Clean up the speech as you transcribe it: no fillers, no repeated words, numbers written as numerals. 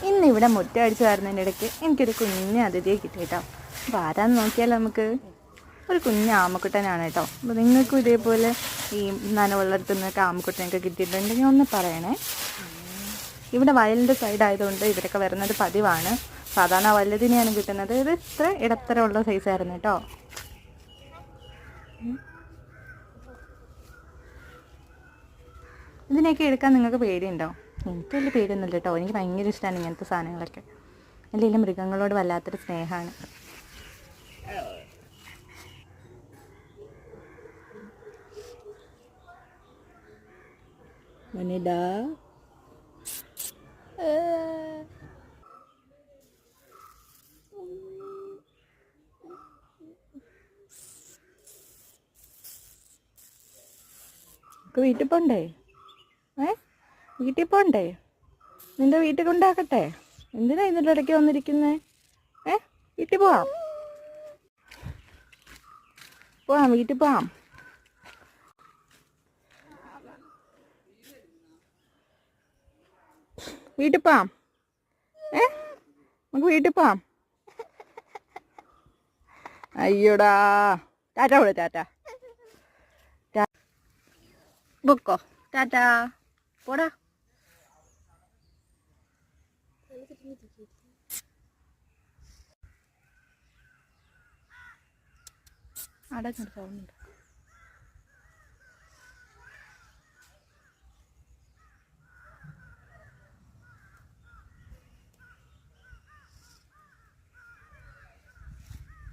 ഇന്നിവിടെ മുറ്റ അടിച്ച് വരുന്നതിൻ്റെ ഇടയ്ക്ക് എനിക്കൊരു കുഞ്ഞ് അതിഥിയെ കിട്ടി കേട്ടോ. അപ്പോൾ ആരാന്ന് നോക്കിയാൽ നമുക്ക് ഒരു കുഞ്ഞ് ആമക്കുട്ടനാണ് കേട്ടോ. അപ്പോൾ നിങ്ങൾക്കും ഇതേപോലെ ഈ നനവുള്ളിടത്തു നിന്നൊക്കെ ആമക്കുട്ടനൊക്കെ കിട്ടിയിട്ടുണ്ടെങ്കിൽ ഒന്ന് പറയണേ. ഇവിടെ വയലിൻ്റെ സൈഡായതുകൊണ്ട് ഇവരൊക്കെ വരുന്നത് പതിവാണ്. സാധാരണ വലുതിനെയാണ് കിട്ടുന്നത്. ഇത് ഇത്ര ഇടത്തരമുള്ള സൈസായിരുന്നു കേട്ടോ. ഇതിനെയൊക്കെ എടുക്കാൻ നിങ്ങൾക്ക് പേടിയുണ്ടോ? എനിക്ക് വലിയ പേടിയൊന്നുമില്ല കേട്ടോ. എനിക്ക് ഭയങ്കര ഇഷ്ടമാണ് ഇങ്ങനത്തെ സാധനങ്ങളൊക്കെ. അല്ലെങ്കിൽ മൃഗങ്ങളോട് വല്ലാത്തൊരു സ്നേഹമാണ്. വനിതാ വീട്ടിൽ പോണ്ടേ? വീട്ടിൽ പോണ്ടേ? നിന്റെ വീട്ടിൽ കൊണ്ടാക്കട്ടെ? എന്തിനാ ഇതിൻ്റെ ഇടയ്ക്ക് വന്നിരിക്കുന്നേ? വീട്ടിൽ പോവാം, വീട്ടിൽ പോവാം. വീട്ടിൽ പോവാം. നമുക്ക് വീട്ടിൽ പോവാം. അയ്യോടാ, ടാറ്റ കൂടെ, ടാറ്റ. ബുക്കോ, ടാറ്റാ, പോടാ. അവിടെ സൗണ്ട്